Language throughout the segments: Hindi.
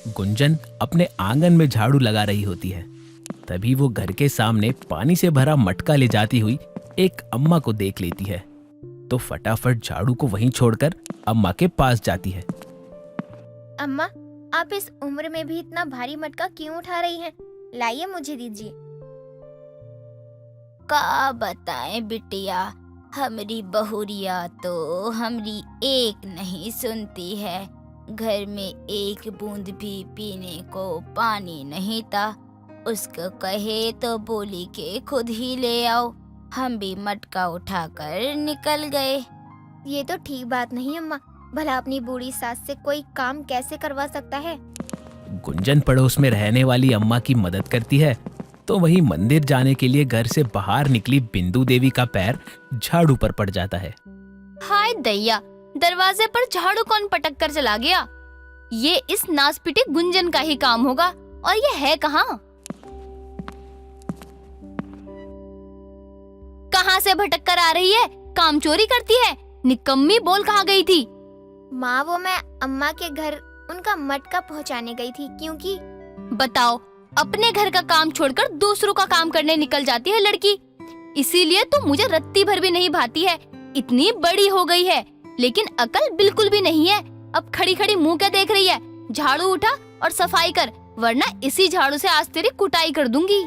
गुंजन अपने आंगन में झाड़ू लगा रही होती है। तभी वो घर के सामने पानी से भरा मटका ले जाती हुई एक अम्मा को देख लेती है, तो फटाफट झाड़ू को वहीं छोड़कर अम्मा के पास जाती है। अम्मा, आप इस उम्र में भी इतना भारी मटका क्यों उठा रही हैं? लाइए मुझे दीजिए। का बताएं बिटिया, हमारी बहुरिया तो हमारी एक नहीं सुनती है। घर में एक बूंद भी पीने को पानी नहीं था। उसको कहे तो बोली के खुद ही ले आओ। हम भी मटका उठाकर निकल गए। ये तो ठीक बात नहीं अम्मा, भला अपनी बूढ़ी सास से कोई काम कैसे करवा सकता है? गुंजन पड़ोस में रहने वाली अम्मा की मदद करती है, तो वहीं मंदिर जाने के लिए घर से बाहर निकली बिंदु देवी का पैर झाड़ू पर पड़ जाता है। हाय दैया, दरवाजे पर झाड़ू कौन पटक कर चला गया? ये इस नासपीटी गुंजन का ही काम होगा। और ये है कहाँ से भटक कर आ रही है? काम चोरी करती है? निकम्मी, बोल कहाँ गई थी? माँ, वो मैं अम्मा के घर उनका मटका पहुँचाने गई थी। क्योंकि बताओ, अपने घर का काम छोड़कर दूसरों का काम करने निकल जाती है लड़की। इसीलिए तो मुझे रत्ती भर भी नहीं भाती है। इतनी बड़ी हो गई है लेकिन अकल बिल्कुल भी नहीं है। अब खड़ी खड़ी मुंह क्या देख रही है? झाड़ू उठा और सफाई कर, वरना इसी झाड़ू से आज तेरी कुटाई कर दूंगी।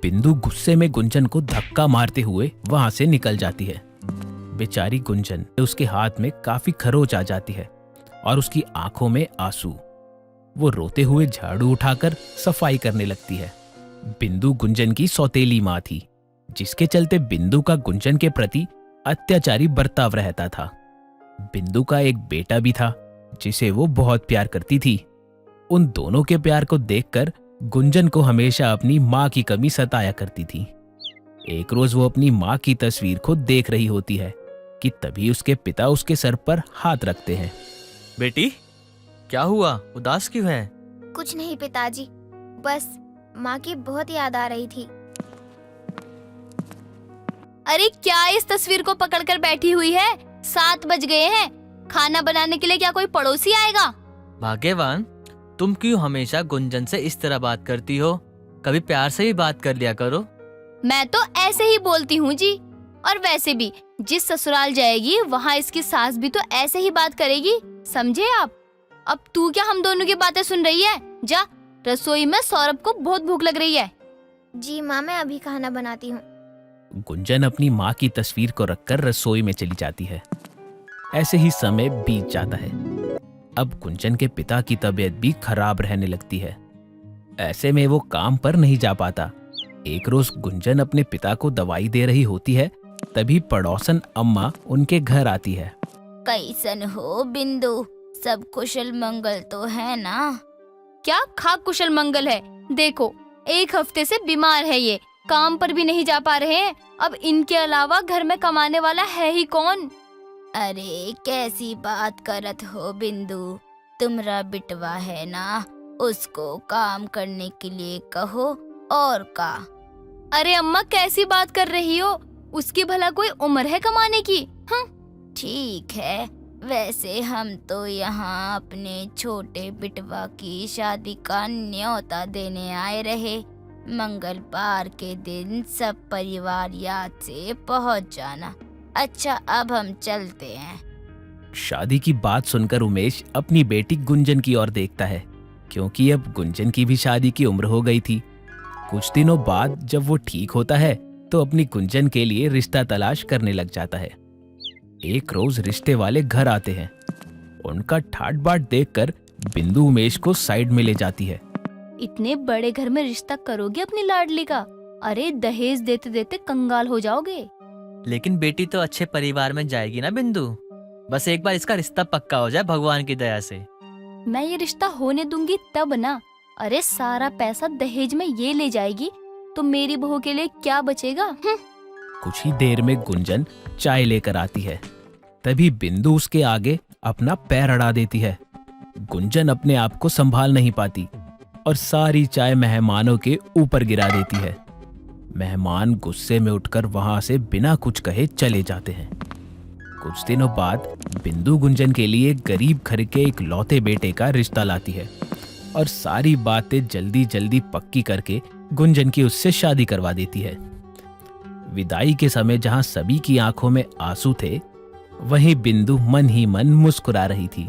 बिंदु गुस्से में गुंजन को धक्का मारते हुए वहां से निकल जाती है। बेचारी गुंजन, उसके हाथ में काफी खरोच आ जाती है और उसकी आंखों में आंसू। वो रोते हुए झाड़ू उठाकर सफाई करने लगती है। बिंदु गुंजन की सौतेली माँ थी, जिसके चलते बिंदु का गुंजन के प्रति अत्याचारी बर्ताव रहता था। बिंदु का एक बेटा भी था जिसे वो बहुत प्यार करती थी। उन दोनों के प्यार को देखकर गुंजन को हमेशा अपनी माँ की कमी सताया करती थी। एक रोज वो अपनी माँ की तस्वीर को देख रही होती है कि तभी उसके पिता उसके सर पर हाथ रखते हैं। बेटी, क्या हुआ? उदास क्यों है? कुछ नहीं पिताजी, बस माँ की बहुत याद आ रही थी। अरे क्या इस तस्वीर को पकड़कर बैठी हुई है? 7 बज गए हैं। खाना बनाने के लिए क्या कोई पड़ोसी आएगा? भाग्यवान, तुम क्यों हमेशा गुंजन से इस तरह बात करती हो? कभी प्यार से ही बात कर लिया करो। मैं तो ऐसे ही बोलती हूँ जी। और वैसे भी जिस ससुराल जाएगी वहाँ इसकी सास भी तो ऐसे ही बात करेगी, समझे आप? अब तू क्या हम दोनों की बातें सुन रही है? जा, रसोई में सौरभ को बहुत भूख लग रही है। जी माँ, मैं अभी खाना बनाती हूँ। गुंजन अपनी माँ की तस्वीर को रखकर रसोई में चली जाती है। ऐसे ही समय बीत जाता है। अब गुंजन के पिता की तबीयत भी खराब रहने लगती है। ऐसे में वो काम पर नहीं जा पाता। एक रोज गुंजन अपने पिता को दवाई दे रही होती है, तभी पड़ोसन अम्मा उनके घर आती है। कैसन हो बिंदु? सब कुशल मंगल तो है ना? क्या खा कुशल मंगल है? देखो, 1 हफ्ते से बीमार है ये, काम पर भी नहीं जा पा रहे हैं। अब इनके अलावा घर में कमाने वाला है ही कौन? अरे कैसी बात करत हो बिंदु? तुम्हारा बिटवा है ना, उसको काम करने के लिए कहो और का। अरे अम्मा, कैसी बात कर रही हो? उसकी भला कोई उम्र है कमाने की? ठीक है, वैसे हम तो यहाँ अपने छोटे बिटवा की शादी का न्योता देने आए रहे। मंगलवार के दिन सब परिवार याद से पहुँच जाना। अच्छा, अब हम चलते हैं। शादी की बात सुनकर उमेश अपनी बेटी गुंजन की ओर देखता है, क्योंकि अब गुंजन की भी शादी की उम्र हो गई थी। कुछ दिनों बाद जब वो ठीक होता है तो अपनी गुंजन के लिए रिश्ता तलाश करने लग जाता है। एक रोज रिश्ते वाले घर आते हैं। उनका ठाट बाट देखकर बिंदु उमेश को साइड में ले जाती है। इतने बड़े घर में रिश्ता करोगे अपनी लाडली का? अरे दहेज देते देते कंगाल हो जाओगे। लेकिन बेटी तो अच्छे परिवार में जाएगी ना बिंदु। बस एक बार इसका रिश्ता पक्का हो जाए भगवान की दया से। मैं ये रिश्ता होने दूंगी तब ना। अरे सारा पैसा दहेज में ये ले जाएगी तो मेरी बहू के लिए क्या बचेगा? कुछ ही देर में गुंजन चाय लेकर आती है। तभी बिंदु उसके आगे अपना पैर अड़ा देती है। गुंजन अपने आप को संभाल नहीं पाती और सारी चाय मेहमानों के ऊपर गिरा देती है। मेहमान गुस्से में उठकर वहां से बिना कुछ कहे चले जाते हैं। कुछ दिनों बाद बिंदु गुंजन के लिए गरीब घर के एक लौते बेटे का रिश्ता लाती है। और सारी बातें जल्दी जल्दी पक्की करके गुंजन की उससे शादी करवा देती है। विदाई के समय जहां सभी की आंखों में आंसू थे, वहीं बिंदु मन ही मन मुस्कुरा रही थी।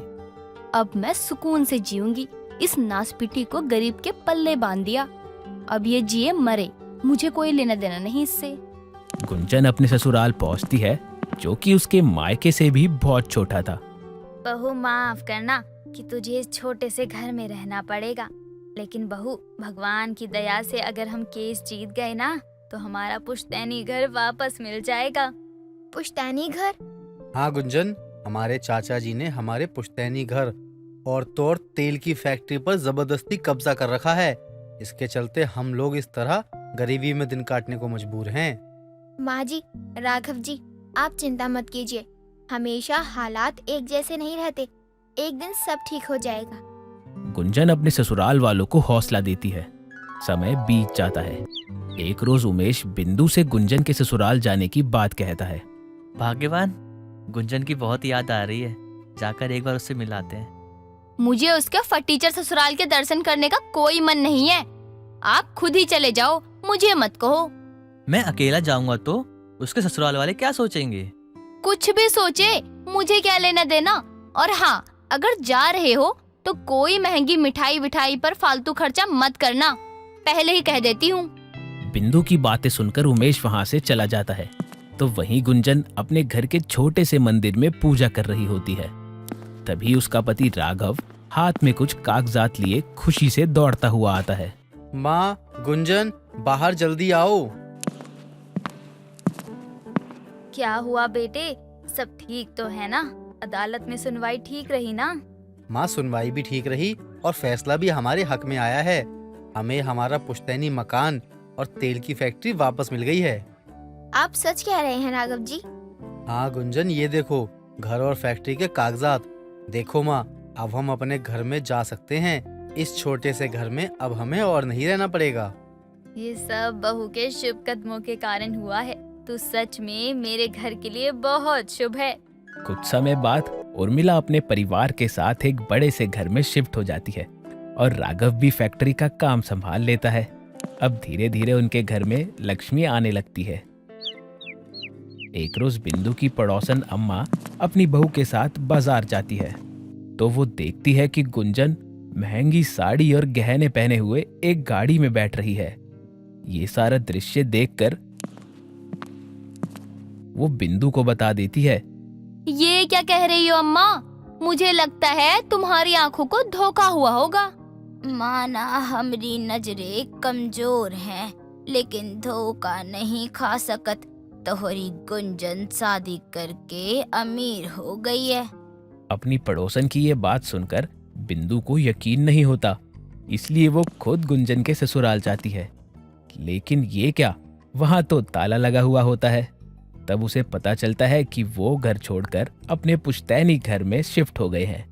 अब मैं सुकून से जीऊंगी। इस नासपिटी को गरीब के पल्ले बांध दिया। अब ये जिए मरे, मुझे कोई लेना देना नहीं इससे। गुंजन अपने ससुराल पहुंचती है, जो कि उसके मायके से भी बहुत छोटा था। बहू माफ करना कि तुझे इस छोटे से घर में रहना पड़ेगा, लेकिन बहू भगवान की दया से अगर हम केस जीत गए ना तो हमारा पुश्तैनी घर वापस मिल जाएगा। पुश्तैनी घर? हाँ गुंजन, हमारे चाचा जी ने हमारे पुश्तैनी घर और तोड़ तेल की फैक्ट्री पर जबरदस्ती कब्जा कर रखा है। इसके चलते हम लोग इस तरह गरीबी में दिन काटने को मजबूर हैं। माँ जी, राघव जी, आप चिंता मत कीजिए। हमेशा हालात एक जैसे नहीं रहते, एक दिन सब ठीक हो जाएगा। गुंजन अपने ससुराल वालों को हौसला देती है। समय बीत जाता है। एक रोज उमेश बिंदु से गुंजन के ससुराल जाने की बात कहता है। भाग्यवान, गुंजन की बहुत याद आ रही है, जाकर एक बार उससे मिलाते हैं। मुझे उसके फटीचर ससुराल के दर्शन करने का कोई मन नहीं है। आप खुद ही चले जाओ, मुझे मत कहो। मैं अकेला जाऊंगा तो उसके ससुराल वाले क्या सोचेंगे? कुछ भी सोचे, मुझे क्या लेना देना। और हाँ, अगर जा रहे हो तो कोई महंगी मिठाई विठाई पर फालतू खर्चा मत करना, पहले ही कह देती हूँ। बिंदु की बातें सुनकर उमेश वहां से चला जाता है, तो वहीं गुंजन अपने घर के छोटे से मंदिर में पूजा कर रही होती है। तभी उसका पति राघव हाथ में कुछ कागजात लिए खुशी से दौड़ता हुआ आता है। माँ, गुंजन, बाहर जल्दी आओ। क्या हुआ बेटे, सब ठीक तो है ना? अदालत में सुनवाई ठीक रही ना? माँ, सुनवाई भी ठीक रही और फैसला भी हमारे हक में आया है। हमें हमारा पुश्तैनी मकान और तेल की फैक्ट्री वापस मिल गई है। आप सच कह रहे हैं राघव जी? हाँ गुंजन, ये देखो घर और फैक्ट्री के कागजात। देखो माँ, अब हम अपने घर में जा सकते हैं। इस छोटे से घर में अब हमें और नहीं रहना पड़ेगा। ये सब बहू के शुभ कदमों के कारण हुआ है। तू सच में मेरे घर के लिए बहुत शुभ है। कुछ समय बाद उर्मिला अपने परिवार के साथ एक बड़े से घर में शिफ्ट हो जाती है और राघव भी फैक्ट्री का काम संभाल लेता है। अब धीरे धीरे उनके घर में लक्ष्मी आने लगती है। एक रोज बिंदु की पड़ोसन अम्मा अपनी बहू के साथ बाजार जाती है, तो वो देखती है कि गुंजन महंगी साड़ी और गहने पहने हुए एक गाड़ी में बैठ रही है। ये सारा दृश्य देखकर वो बिंदु को बता देती है। ये क्या कह रही हो अम्मा? मुझे लगता है तुम्हारी आंखों को धोखा हुआ होगा। माना हमारी नजरें कमजोर हैं, लेकिन धोखा नहीं खा सकत। तोहरी गुंजन शादी करके अमीर हो गई है। अपनी पड़ोसन की ये बात सुनकर बिंदु को यकीन नहीं होता, इसलिए वो खुद गुंजन के ससुराल जाती है। लेकिन ये क्या, वहां तो ताला लगा हुआ होता है। तब उसे पता चलता है कि वो घर छोड़कर अपने पुश्तैनी घर में शिफ्ट हो गए हैं।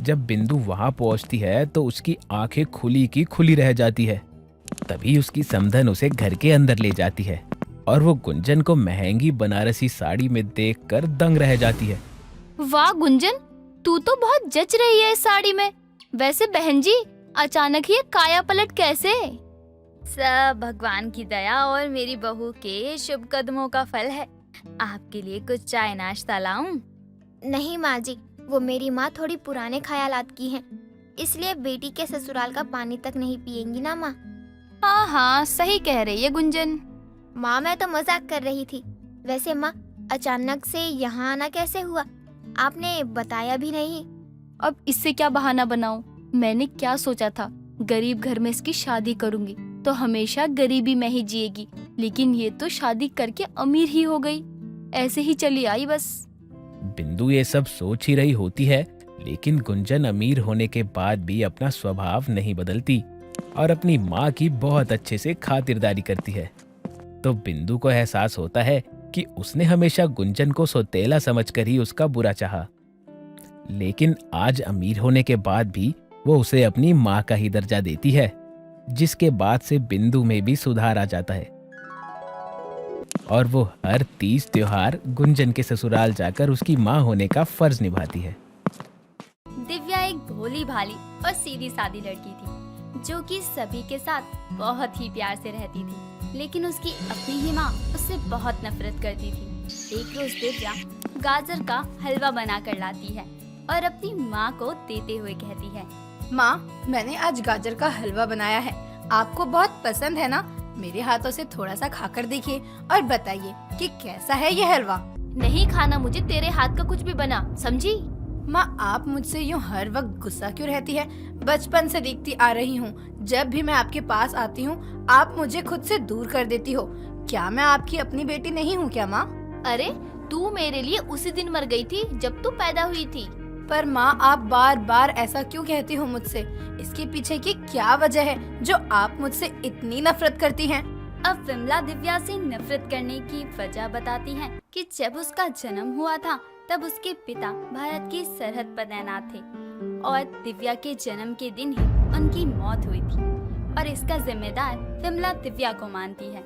जब बिंदु वहां पहुंचती है तो उसकी आंखें खुली की खुली रह जाती है। तभी उसकी समधन उसे घर के अंदर ले जाती है और वो गुंजन को महंगी बनारसी साड़ी में देखकर दंग रह जाती है। वाह गुंजन, तू तो बहुत जच रही है इस साड़ी में। वैसे बहन जी, अचानक ये काया पलट कैसे? सब भगवान की दया और मेरी बहू के शुभ कदमों का फल है। आपके लिए कुछ चाय नाश्ता लाऊं? नहीं माँ जी, वो मेरी माँ थोड़ी पुराने ख्यालात की हैं, इसलिए बेटी के ससुराल का पानी तक नहीं पिएंगी ना माँ। हाँ हाँ, सही कह रही है गुंजन। माँ, मैं तो मजाक कर रही थी। वैसे माँ, अचानक से यहाँ आना कैसे हुआ? आपने बताया भी नहीं। अब इससे क्या बहाना बनाऊं? मैंने क्या सोचा था, गरीब घर में इसकी शादी करूंगी तो हमेशा गरीबी में ही जिएगी, लेकिन ये तो शादी करके अमीर ही हो गई। ऐसे ही चली आई बस। बिंदु ये सब सोच ही रही होती है, लेकिन गुंजन अमीर होने के बाद भी अपना स्वभाव नहीं बदलती और अपनी माँ की बहुत अच्छे से खातिरदारी करती है। तो बिंदु को एहसास होता है कि उसने हमेशा गुंजन को सौतेला समझकर ही उसका बुरा चाहा, लेकिन आज अमीर होने के बाद भी वो उसे अपनी माँ का ही दर्जा देती है, जिसके बाद से बिंदु में भी सुधार आ जाता है और वो हर तीज त्योहार गुंजन के ससुराल जाकर उसकी माँ होने का फर्ज निभाती है। दिव्या एक भोली भाली और सीधी सादी लड़की थी जो कि सभी के साथ बहुत ही प्यार से रहती थी, लेकिन उसकी अपनी ही माँ उससे बहुत नफरत करती थी। एक रोज दिव्या गाजर का हलवा बना कर लाती है और अपनी माँ को देते हुए कहती है, माँ, मैंने आज गाजर का हलवा बनाया है, आपको बहुत पसंद है ना? मेरे हाथों से थोड़ा सा खाकर देखिए और बताइए कि कैसा है ये हलवा। नहीं खाना मुझे तेरे हाथ का कुछ भी बना, समझी? माँ, आप मुझसे यूँ हर वक्त गुस्सा क्यों रहती है? बचपन से देखती आ रही हूँ, जब भी मैं आपके पास आती हूँ आप मुझे खुद से दूर कर देती हो। क्या मैं आपकी अपनी बेटी नहीं हूँ क्या माँ? अरे तू मेरे लिए उसी दिन मर गई थी जब तू पैदा हुई थी। पर माँ, आप बार बार ऐसा क्यों कहती हो मुझसे? इसके पीछे की क्या वजह है जो आप मुझसे इतनी नफरत करती हैं? अब विमला दिव्या से नफरत करने की वजह बताती है कि जब उसका जन्म हुआ था तब उसके पिता भारत की सरहद पर तैनात थे और दिव्या के जन्म के दिन ही उनकी मौत हुई थी और इसका जिम्मेदार विमला दिव्या को मानती है।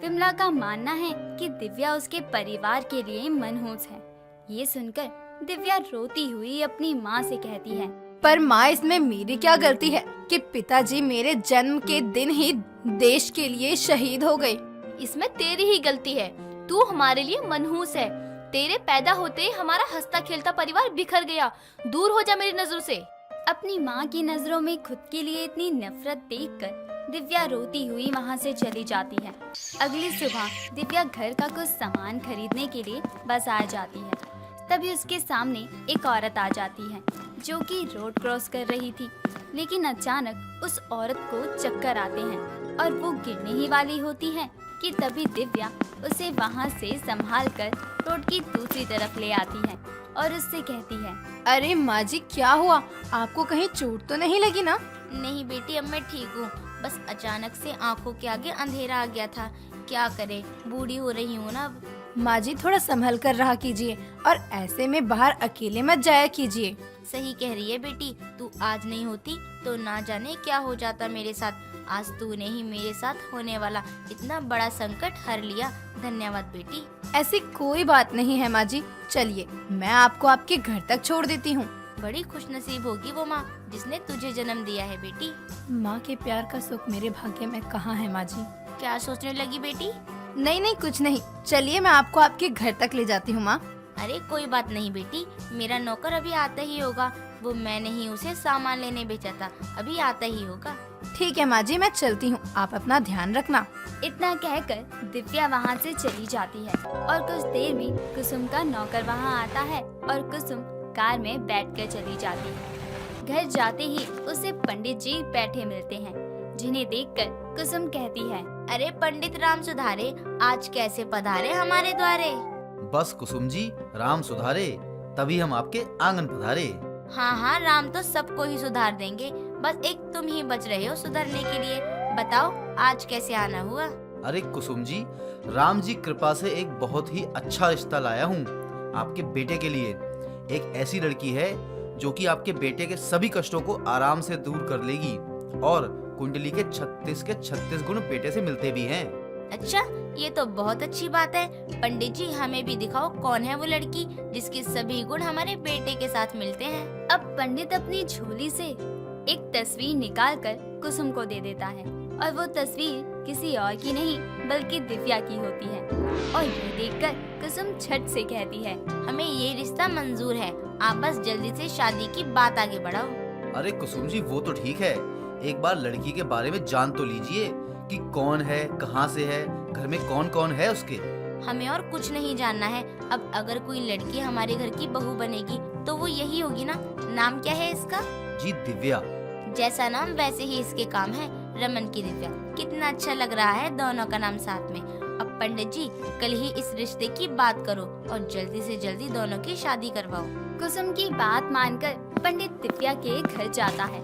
विमला का मानना है कि दिव्या उसके परिवार के लिए मनहूस है। ये सुनकर दिव्या रोती हुई अपनी माँ से कहती है, पर माँ, इसमें मेरी क्या गलती है कि पिताजी मेरे जन्म के दिन ही देश के लिए शहीद हो गए? इसमें तेरी ही गलती है, तू हमारे लिए मनहूस है। तेरे पैदा होते ही हमारा हंसता खेलता परिवार बिखर गया। दूर हो जा मेरी नजरों से। अपनी माँ की नजरों में खुद के लिए इतनी नफरत देखकर दिव्या रोती हुई वहाँ से चली जाती है। अगली सुबह दिव्या घर का कुछ सामान खरीदने के लिए बाजार जाती है। तभी उसके सामने एक औरत आ जाती है जो कि रोड क्रॉस कर रही थी, लेकिन अचानक उस औरत को चक्कर आते हैं और वो गिरने ही वाली होती है कि तभी दिव्या उसे वहाँ से संभाल कर रोड की दूसरी तरफ ले आती है और उससे कहती है, अरे माँ जी, क्या हुआ? आपको कहीं चोट तो नहीं लगी ना? नहीं बेटी, अब मैं ठीक हूँ। बस अचानक से आंखों के आगे अंधेरा आ गया था। क्या करे, बूढ़ी हो रही हूँ ना अब। माँ जी, थोड़ा संभल कर रहा कीजिए और ऐसे में बाहर अकेले मत जाया कीजिए। सही कह रही है बेटी, तू आज नहीं होती तो ना जाने क्या हो जाता मेरे साथ। आज तूने ही मेरे साथ होने वाला इतना बड़ा संकट हर लिया। धन्यवाद बेटी। ऐसी कोई बात नहीं है माँ जी, चलिए मैं आपको आपके घर तक छोड़ देती हूँ। बड़ी खुशनसीब होगी वो माँ जिसने तुझे जन्म दिया है बेटी। माँ के प्यार का सुख मेरे भाग्य में कहाँ है माँ जी? क्या सोचने लगी बेटी? नहीं, कुछ नहीं, चलिए मैं आपको आपके घर तक ले जाती हूँ माँ। अरे कोई बात नहीं बेटी, मेरा नौकर अभी आता ही होगा। वो मैंने ही उसे सामान लेने भेजा था, अभी आता ही होगा। ठीक है माँ जी, मैं चलती हूँ, आप अपना ध्यान रखना। इतना कहकर दिव्या वहाँ से चली जाती है और कुछ देर में कुसुम का नौकर वहाँ आता है और कुसुम कार में बैठकर चली जाती है। घर जाते ही उसे पंडित जी बैठे मिलते हैं, जिन्हें देखकर कुसुम कहती है, अरे पंडित राम सुधारे, आज कैसे पधारे हमारे द्वारे? बस कुसुम जी, राम सुधारे, तभी हम आपके आंगन पधारे। हाँ, राम तो सबको ही सुधार देंगे, बस एक तुम ही बच रहे हो सुधरने के लिए। बताओ आज कैसे आना हुआ? अरे कुसुम जी, राम जी कृपा से एक बहुत ही अच्छा रिश्ता लाया हूँ आपके बेटे के लिए। एक ऐसी लड़की है जो कि आपके बेटे के सभी कष्टों को आराम से दूर कर लेगी और कुंडली के 36 के 36 गुण बेटे से मिलते भी हैं। अच्छा, ये तो बहुत अच्छी बात है। पंडित जी, हमें भी दिखाओ कौन है वो लड़की जिसके सभी गुण हमारे बेटे के साथ मिलते हैं। अब पंडित अपनी झोली से एक तस्वीर निकालकर कुसुम को दे देता है और वो तस्वीर किसी और की नहीं बल्कि दिव्या की होती है और ये देखकर कुसुम झट से कहती है, हमें ये रिश्ता मंजूर है, आप बस जल्दी से शादी की बात आगे बढ़ाओ। अरे कुसुम जी, वो तो ठीक है, एक बार लड़की के बारे में जान तो लीजिए कि कौन है, कहाँ से है, घर में कौन कौन है उसके। हमें और कुछ नहीं जानना है। अब अगर कोई लड़की हमारे घर की बहू बनेगी तो वो यही होगी ना। नाम क्या है इसका? जी दिव्या। जैसा नाम वैसे ही इसके काम है, रमन की दिव्या। कितना अच्छा लग रहा है दोनों का नाम साथ में। अब पंडित जी, कल ही इस रिश्ते की बात करो और जल्दी से जल्दी दोनों की शादी करवाओ। कुसुम की बात मानकर पंडित दिव्या के घर जाता है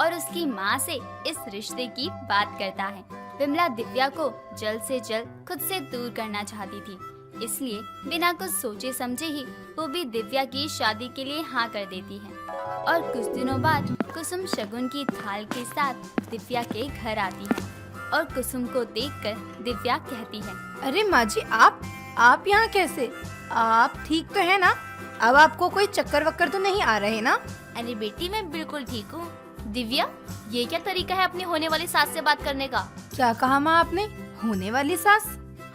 और उसकी माँ से इस रिश्ते की बात करता है। विमला दिव्या को जल्द से जल्द खुद से दूर करना चाहती थी, इसलिए बिना कुछ सोचे समझे ही वो भी दिव्या की शादी के लिए हाँ कर देती है। और कुछ दिनों बाद कुसुम शगुन की थाल के साथ दिव्या के घर आती है और कुसुम को देखकर दिव्या कहती है, अरे माँ जी, आप यहाँ कैसे? आप ठीक तो है ना? अब आपको कोई चक्कर वक्कर तो नहीं आ रहे ना? अरे बेटी मैं बिल्कुल ठीक हूँ। दिव्या, ये क्या तरीका है अपनी होने वाली सास से बात करने का? क्या कहा माँ आपने? होने वाली सास?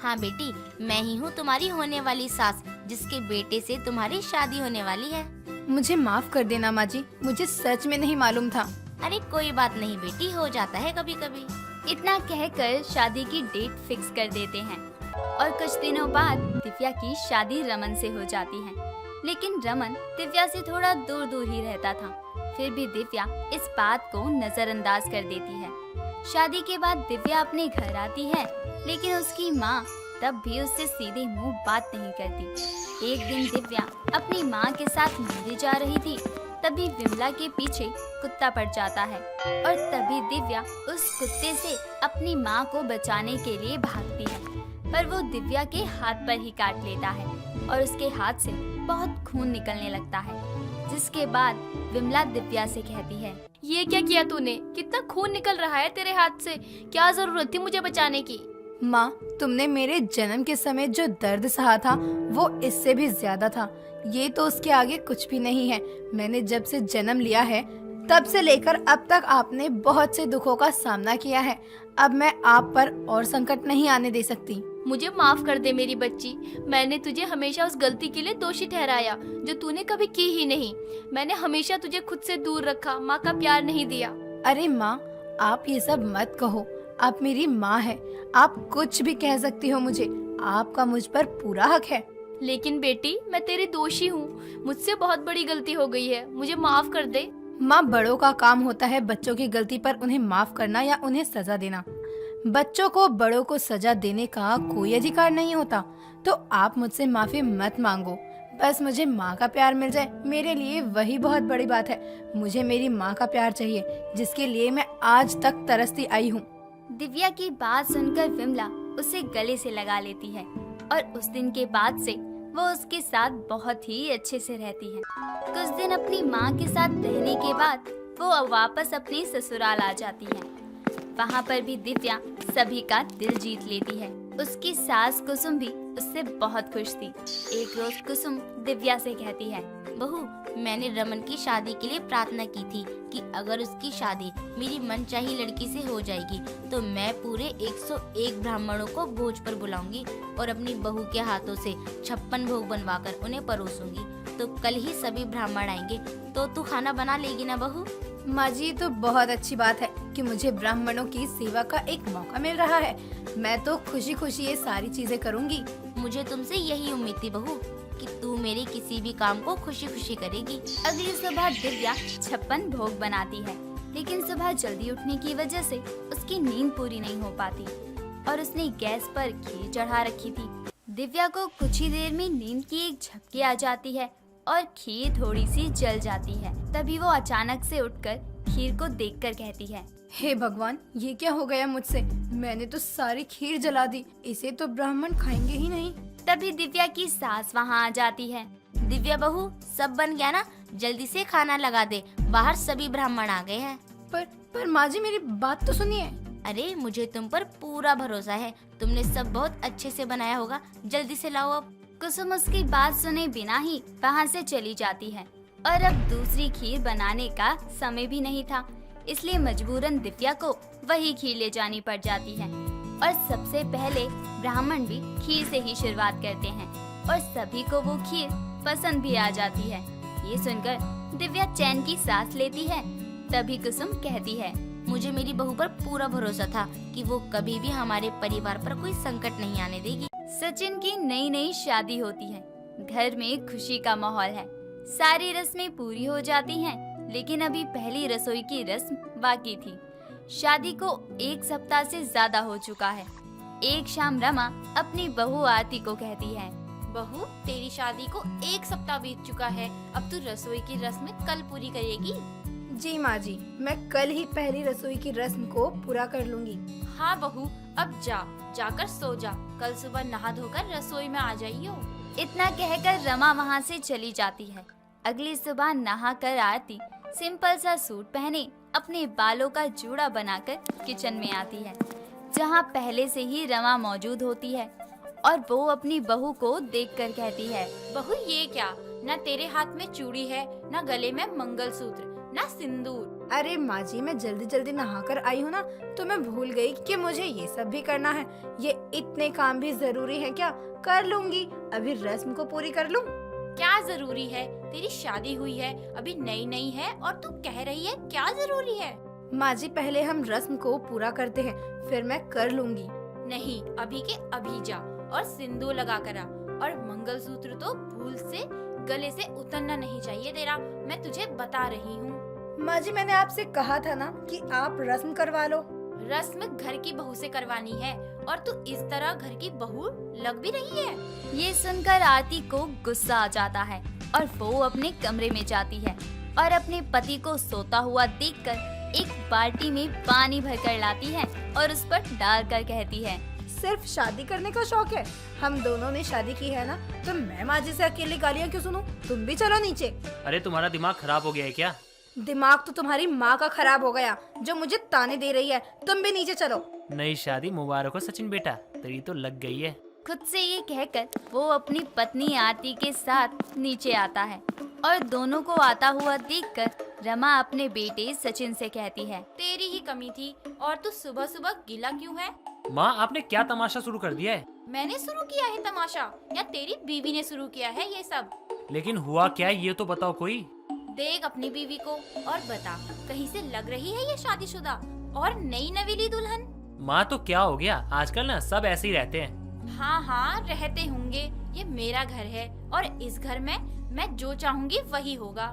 हाँ बेटी, मैं ही हूँ तुम्हारी होने वाली सास, जिसके बेटे से तुम्हारी शादी होने वाली है। मुझे माफ कर देना माँ जी, मुझे सच में नहीं मालूम था। अरे कोई बात नहीं बेटी, हो जाता है कभी कभी। इतना कहकर शादी की डेट फिक्स कर देते हैं और कुछ दिनों बाद दिव्या की शादी रमन से हो जाती है। लेकिन रमन दिव्या से थोड़ा दूर दूर ही रहता था। फिर भी दिव्या इस बात को नजरअंदाज कर देती है। शादी के बाद दिव्या अपने घर आती है, लेकिन उसकी माँ तब भी उससे सीधे मुंह बात नहीं करती। एक दिन दिव्या अपनी माँ के साथ मंदिर जा रही थी, तभी विमला के पीछे कुत्ता पड़ जाता है और तभी दिव्या उस कुत्ते से अपनी माँ को बचाने के लिए भागती है, पर वो दिव्या के हाथ पर ही काट लेता है और उसके हाथ से बहुत खून निकलने लगता है। जिसके बाद विमला दिव्या से कहती है, ये क्या किया तूने? कितना खून निकल रहा है तेरे हाथ से, क्या जरूरत थी मुझे बचाने की? माँ, तुमने मेरे जन्म के समय जो दर्द सहा था वो इससे भी ज्यादा था। ये तो उसके आगे कुछ भी नहीं है। मैंने जब से जन्म लिया है तब से लेकर अब तक आपने बहुत से दुखों का सामना किया है। अब मैं आप पर और संकट नहीं आने दे सकती। मुझे माफ कर दे मेरी बच्ची। मैंने तुझे हमेशा उस गलती के लिए दोषी ठहराया जो तूने कभी की ही नहीं। मैंने हमेशा तुझे खुद से दूर रखा, माँ का प्यार नहीं दिया। अरे माँ, आप ये सब मत कहो। आप मेरी माँ है, आप कुछ भी कह सकती हो मुझे। आपका मुझ पर पूरा हक है। लेकिन बेटी, मैं तेरी दोषी हूँ। मुझसे बहुत बड़ी गलती हो गई है, मुझे माफ कर दे। माँ, बड़ों का काम होता है बच्चों की गलती पर उन्हें माफ करना या उन्हें सजा देना। बच्चों को बड़ों को सजा देने का कोई अधिकार नहीं होता। तो आप मुझसे माफी मत मांगो। बस मुझे माँ का प्यार मिल जाए, मेरे लिए वही बहुत बड़ी बात है। मुझे मेरी माँ का प्यार चाहिए, जिसके लिए मैं आज तक तरसती आई हूँ। दिव्या की बात सुनकर विमला उसे गले से लगा लेती है और उस दिन के बाद से वो उसके साथ बहुत ही अच्छे से रहती है। कुछ दिन अपनी माँ के साथ रहने के बाद वो वापस अपने ससुराल आ जाती है। वहाँ पर भी दिव्या सभी का दिल जीत लेती है। उसकी सास कुसुम भी उससे बहुत खुश थी। एक रोज कुसुम दिव्या से कहती है, बहू, मैंने रमन की शादी के लिए प्रार्थना की थी कि अगर उसकी शादी मेरी मनचाही लड़की से हो जाएगी तो मैं पूरे 101 ब्राह्मणों को भोज पर बुलाऊंगी और अपनी बहू के हाथों से 56 भोग बनवाकर उन्हें परोसूंगी। तो कल ही सभी ब्राह्मण आएंगे, तो तू खाना बना लेगी ना बहू? माँ जी, ये तो बहुत अच्छी बात है कि मुझे ब्राह्मणों की सेवा का एक मौका मिल रहा है। मैं तो खुशी खुशी ये सारी चीजें करूँगी। मुझे तुमसे यही उम्मीद थी बहू कि तू मेरे किसी भी काम को खुशी खुशी करेगी। अगली सुबह दिव्या 56 भोग बनाती है, लेकिन सुबह जल्दी उठने की वजह से उसकी नींद पूरी नहीं हो पाती और उसने गैस पर खीर चढ़ा रखी थी। दिव्या को कुछ ही देर में नींद की एक झपकी आ जाती है और खीर थोड़ी सी जल जाती है। तभी वो अचानक से उठकर खीर को देखकर कहती है, हे भगवान, ये क्या हो गया मुझसे? मैंने तो सारी खीर जला दी। इसे तो ब्राह्मण खाएंगे ही नहीं। तभी दिव्या की सास वहाँ आ जाती है। दिव्या बहू, सब बन गया ना? जल्दी से खाना लगा दे, बाहर सभी ब्राह्मण आ गए हैं। पर माँ जी, मेरी बात तो सुनिए। अरे मुझे तुम पर पूरा भरोसा है, तुमने सब बहुत अच्छे से बनाया होगा। जल्दी से लाओ अब। कुसुम उसकी बात सुने बिना ही वहाँ से चली जाती है और अब दूसरी खीर बनाने का समय भी नहीं था, इसलिए मजबूरन दिव्या को वही खीर ले जानी पड़ जाती है। और सबसे पहले ब्राह्मण भी खीर से ही शुरुआत करते हैं और सभी को वो खीर पसंद भी आ जाती है। ये सुनकर दिव्या चैन की सांस लेती है। तभी कुसुम कहती है, मुझे मेरी बहू पर पूरा भरोसा था कि वो कभी भी हमारे परिवार पर कोई संकट नहीं आने देगी। सचिन की नई नई शादी होती है। घर में खुशी का माहौल है। सारी रस्में पूरी हो जाती हैं, लेकिन अभी पहली रसोई की रस्म बाकी थी। शादी को 1 सप्ताह से ज्यादा हो चुका है। एक शाम रमा अपनी बहू आरती को कहती है, बहू, तेरी शादी को 1 सप्ताह बीत चुका है। अब तू रसोई की रस्में कल पूरी करेगी? जी माँ जी, मैं कल ही पहली रसोई की रस्म को पूरा कर लूंगी। हाँ बहू, अब जाकर सो जा। कल सुबह नहा धोकर रसोई में आ जाइयो। इतना कहकर रमा वहाँ से चली जाती है। अगली सुबह नहाकर आरती सिंपल सा सूट पहने अपने बालों का जूड़ा बनाकर किचन में आती है, जहाँ पहले से ही रमा मौजूद होती है और वो अपनी बहू को देखकर कहती है, बहू ये क्या, ना तेरे हाथ में चूड़ी है, ना गले में मंगलसूत्र, ना सिंदूर। अरे माँ जी, मैं जल्दी जल्दी नहाकर आई हूँ ना, तो मैं भूल गई कि मुझे ये सब भी करना है। ये इतने काम भी जरूरी है क्या? कर लूंगी, अभी रस्म को पूरी कर लूं। क्या जरूरी है? तेरी शादी हुई है, अभी नई नई है और तू कह रही है क्या जरूरी है? माँ जी, पहले हम रस्म को पूरा करते हैं, फिर मैं कर लूंगी। नहीं, अभी के अभी जा और सिंदूर लगा कर आ, और मंगलसूत्र तो भूल से गले से उतरना नहीं चाहिए तेरा, मैं तुझे बता रही हूँ। माँ जी, मैंने आपसे कहा था ना कि आप रस्म करवा लो। रस्म घर की बहू से करवानी है और तू इस तरह घर की बहू लग भी रही है। ये सुनकर आरती को गुस्सा आ जाता है और वो अपने कमरे में जाती है और अपने पति को सोता हुआ देखकर एक बाल्टी में पानी भरकर लाती है और उस पर डालकर कहती है, सिर्फ शादी करने का शौक है? हम दोनों ने शादी की है ना, तो मैं माँ जी से अकेली गालियाँ क्यों सुनूं? तुम भी चलो नीचे। अरे तुम्हारा दिमाग खराब हो गया है क्या? दिमाग तो तुम्हारी माँ का खराब हो गया, जो मुझे ताने दे रही है। तुम भी नीचे चलो। नई शादी मुबारक हो सचिन बेटा, तेरी तो लग गई है। खुद से ये कहकर वो अपनी पत्नी आरती के साथ नीचे आता है और दोनों को आता हुआ देखकर रमा अपने बेटे सचिन से कहती है, तेरी ही कमी थी और तू सुबह सुबह गीला क्यों है? माँ, आपने क्या तमाशा शुरू कर दिया है? मैंने शुरू किया है तमाशा या तेरी बीवी ने शुरू किया है ये सब? लेकिन हुआ क्या है ये तो बताओ कोई। देख अपनी बीवी को और बता, कहीं से लग रही है ये शादीशुदा और नई नवीली दुल्हन? माँ, तो क्या हो गया, आजकल ना सब ऐसे ही रहते हैं। हाँ हाँ, रहते होंगे। ये मेरा घर है और इस घर में मैं जो चाहूंगी वही होगा।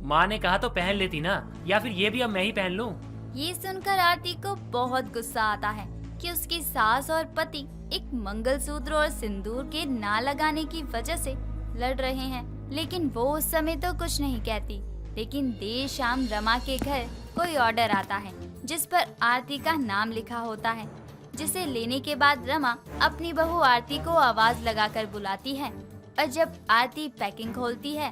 माँ ने कहा तो पहन लेती ना, या फिर ये भी अब मैं ही पहन लूँ? ये सुनकर आरती को बहुत गुस्सा आता है कि उसकी सास और पति एक मंगलसूत्र और सिंदूर के ना लगाने की वजह से लड़ रहे हैं, लेकिन वो उस समय तो कुछ नहीं कहती। लेकिन देर शाम रमा के घर कोई ऑर्डर आता है जिस पर आरती का नाम लिखा होता है, जिसे लेने के बाद रमा अपनी बहू आरती को आवाज लगाकर बुलाती है और जब आरती पैकिंग खोलती है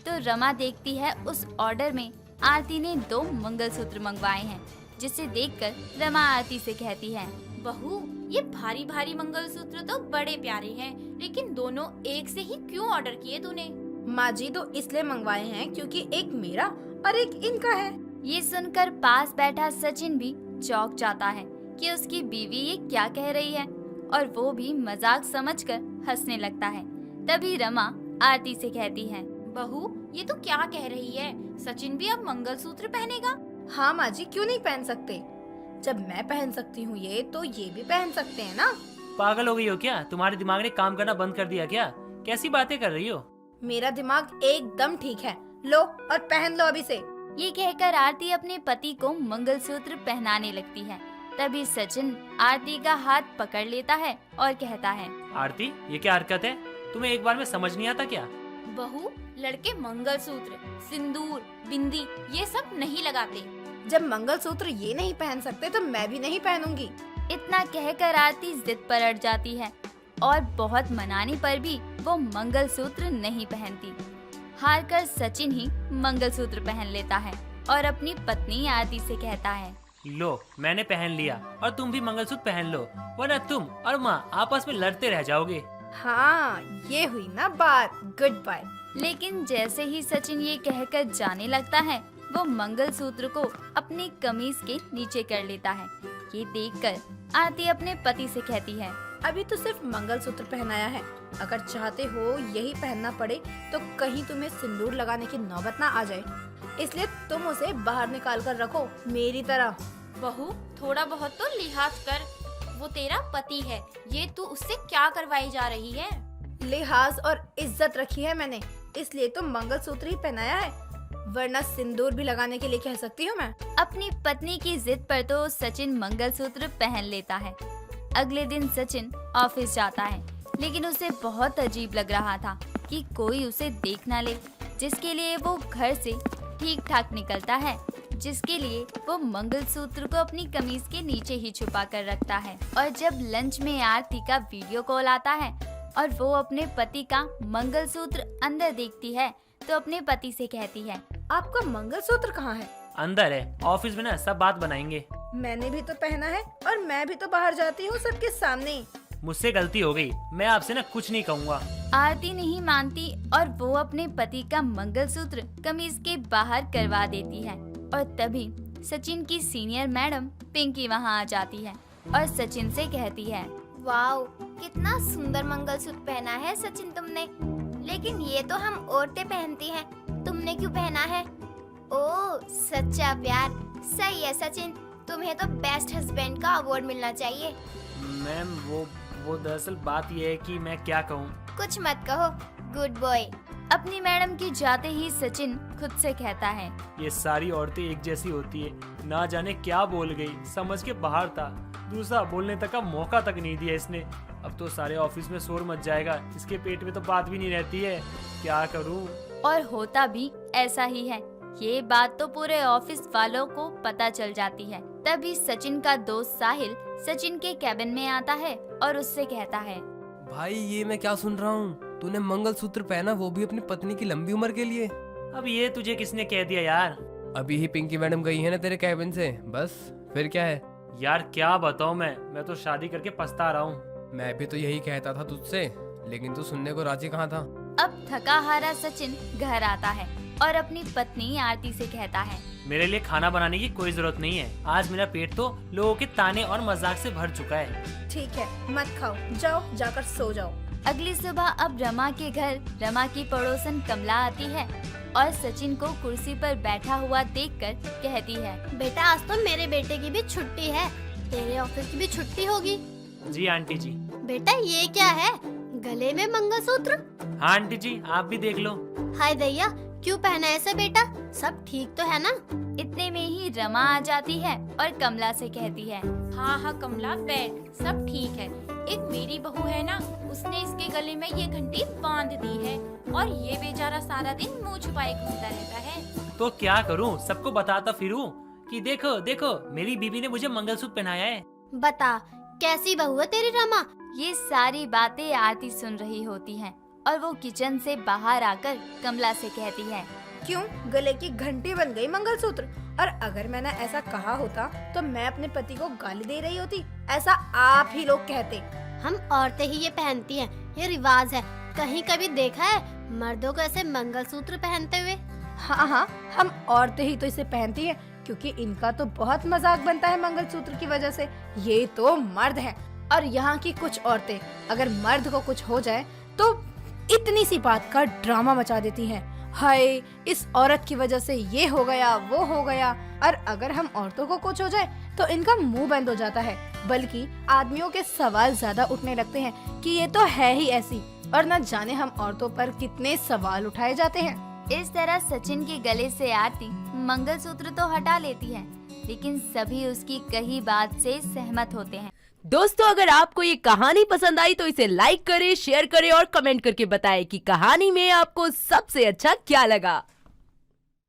तो रमा देखती है उस ऑर्डर में आरती ने 2 मंगलसूत्र मंगवाए हैं, जिसे देखकर रमा आरती से कहती है, बहू, ये भारी भारी मंगलसूत्र तो बड़े प्यारे हैं, लेकिन दोनों एक से ही क्यों ऑर्डर किए तूने? माँ जी, तो इसलिए मंगवाए हैं क्योंकि एक मेरा और एक इनका है। ये सुनकर पास बैठा सचिन भी चौंक जाता है कि उसकी बीवी ये क्या कह रही है और वो भी मजाक समझकर हंसने लगता है। तभी रमा आरती से कहती है, बहू, ये तू क्या कह रही है? सचिन भी अब मंगलसूत्र पहनेगा? हाँ माँ जी, क्यों नहीं पहन सकते? जब मैं पहन सकती हूँ ये, तो ये भी पहन सकते हैं ना। पागल हो गई हो क्या? तुम्हारे दिमाग ने काम करना बंद कर दिया क्या? कैसी बातें कर रही हो? मेरा दिमाग एकदम ठीक है। लो और पहन लो अभी से। ये कहकर आरती अपने पति को मंगलसूत्र पहनाने लगती है। तभी सचिन आरती का हाथ पकड़ लेता है और कहता है, आरती, ये क्या हरकत है? तुम्हें एक बार में समझ नहीं आता क्या? बहू, लड़के मंगलसूत्र, सिंदूर, बिंदी ये सब नहीं लगाते। जब मंगलसूत्र ये नहीं पहन सकते तो मैं भी नहीं पहनूंगी। इतना कहकर आरती जिद पर अड़ जाती है और बहुत मनाने पर भी वो मंगलसूत्र नहीं पहनती। हारकर सचिन ही मंगलसूत्र पहन लेता है और अपनी पत्नी आरती से कहता है, लो, मैंने पहन लिया और तुम भी मंगलसूत्र पहन लो, वरना तुम और माँ आपस में लड़ते रह जाओगे। हाँ, ये हुई ना बात। Good bye. लेकिन जैसे ही सचिन ये कहकर जाने लगता है, वो मंगलसूत्र को अपनी कमीज के नीचे कर लेता है। ये देखकर आरती अपने पति से कहती है, अभी तो सिर्फ मंगलसूत्र पहनाया है, अगर चाहते हो यही पहनना पड़े तो कहीं तुम्हें सिंदूर लगाने की नौबत ना आ जाए, इसलिए तुम उसे बाहर निकाल कर रखो मेरी तरह। बहू, थोड़ा बहुत तो लिहाज कर, वो तेरा पति है, ये तू उससे क्या करवाई जा रही है? लिहाज और इज्जत रखी है मैंने, इसलिए तो मंगलसूत्र ही पहनाया है, वरना सिंदूर भी लगाने के लिए कह सकती हूँ मैं। अपनी पत्नी की जिद पर तो सचिन मंगलसूत्र पहन लेता है। अगले दिन सचिन ऑफिस जाता है, लेकिन उसे बहुत अजीब लग रहा था कि कोई उसे देख ना ले, जिसके लिए वो घर से ठीक ठाक निकलता है, जिसके लिए वो मंगलसूत्र को अपनी कमीज के नीचे ही छुपा कर रखता है। और जब लंच में आरती का वीडियो कॉल आता है और वो अपने पति का मंगलसूत्र अंदर देखती है तो अपने पति से कहती है, आपका मंगलसूत्र कहाँ है? अंदर है, ऑफिस में ना सब बात बनाएंगे। मैंने भी तो पहना है और मैं भी तो बाहर जाती हूँ सबके सामने। मुझसे गलती हो गई, मैं आपसे ना कुछ नहीं कहूँगा। आरती नहीं मानती और वो अपने पति का मंगलसूत्र कमीज के बाहर करवा देती है। और तभी सचिन की सीनियर मैडम पिंकी वहाँ आ जाती है और सचिन से कहती है, वाओ, कितना सुंदर मंगलसूत्र पहना है सचिन तुमने। लेकिन ये तो हम औरतें पहनती हैं, तुमने क्यों पहना है? ओह, सच्चा प्यार। सही है सचिन, तुम्हें तो बेस्ट हस्बैंड का अवार्ड मिलना चाहिए। मैम वो दरअसल बात ये है कि मैं क्या कहूँ। कुछ मत कहो, गुड बॉय। अपनी मैडम की जाते ही सचिन खुद से कहता है, ये सारी औरतें एक जैसी होती है, ना जाने क्या बोल गई, समझ के बाहर था। दूसरा बोलने तक का मौका तक नहीं दिया इसने। अब तो सारे ऑफिस में शोर मच जाएगा, इसके पेट में तो बात भी नहीं रहती है, क्या करूँ। और होता भी ऐसा ही है। ये बात तो पूरे ऑफिस वालों को पता चल जाती है। तभी सचिन का दोस्त साहिल सचिन के कैबिन में आता है और उससे कहता है, भाई ये मैं क्या सुन रहा हूँ, तूने मंगलसूत्र पहना, वो भी अपनी पत्नी की लंबी उम्र के लिए। अब ये तुझे किसने कह दिया यार? अभी ही पिंकी मैडम गई है ना तेरे कैबिन से, बस फिर क्या है। यार क्या बताऊँ मैं तो शादी करके पछता रहा हूँ। मैं भी तो यही कहता था तुझसे, लेकिन तू सुनने को राजी कहाँ था। अब थका हारा सचिन घर आता है और अपनी पत्नी आरती से कहता है, मेरे लिए खाना बनाने की कोई जरूरत नहीं है, आज मेरा पेट तो लोगों के ताने और मजाक से भर चुका है। ठीक है, मत खाओ, जाओ जाकर सो जाओ। अगली सुबह अब रमा के घर रमा की पड़ोसन कमला आती है और सचिन को कुर्सी पर बैठा हुआ देखकर कहती है, बेटा आज तो मेरे बेटे की भी छुट्टी है, तेरे ऑफिस की भी छुट्टी होगी। जी आंटी जी। बेटा ये क्या है, गले में मंगलसूत्र? हाँ आंटी जी, आप भी देख लो। हाय दैया, क्यों पहना है ऐसा बेटा, सब ठीक तो है ना? इतने में ही रमा आ जाती है और कमला से कहती है, हाँ कमला बैठ, सब ठीक है। एक मेरी बहू है ना, उसने इसके गले में ये घंटी बांध दी है और ये बेचारा सारा दिन मुंह छुपाए घूमता रहता है। तो क्या करूं, सबको बताता फिरूं कि देखो देखो मेरी बीबी ने मुझे मंगलसूत्र पहनाया है। बता, कैसी बहू है तेरी रमा? ये सारी बातें आरती सुन रही होती हैं और वो किचन से बाहर आकर कमला से कहती है, क्यों, गले की घंटी बन गई मंगलसूत्र? और अगर मैंने ऐसा कहा होता तो मैं अपने पति को गाली दे रही होती, ऐसा आप ही लोग कहते। हम औरतें ही ये पहनती हैं, ये रिवाज है। कहीं कभी देखा है मर्दों को ऐसे मंगलसूत्र पहनते हुए? हाँ, हम औरतें ही तो इसे पहनती हैं, क्योंकि इनका तो बहुत मजाक बनता है मंगलसूत्र की वजह से। ये तो मर्द हैं और यहाँ की कुछ औरतें अगर मर्द को कुछ हो जाए तो इतनी सी बात का ड्रामा मचा देती हैं। हाय, इस औरत की वजह से ये हो गया, वो हो गया। और अगर हम औरतों को कुछ हो जाए तो इनका मुंह बंद हो जाता है, बल्कि आदमियों के सवाल ज्यादा उठने लगते हैं कि ये तो है ही ऐसी। और न जाने हम औरतों पर कितने सवाल उठाए जाते हैं। इस तरह सचिन के गले से आरती मंगलसूत्र तो हटा लेती है, लेकिन सभी उसकी कही बात से सहमत होते हैं। दोस्तों, अगर आपको ये कहानी पसंद आई तो इसे लाइक करें, शेयर करें और कमेंट करके बताएं कि कहानी में आपको सबसे अच्छा क्या लगा।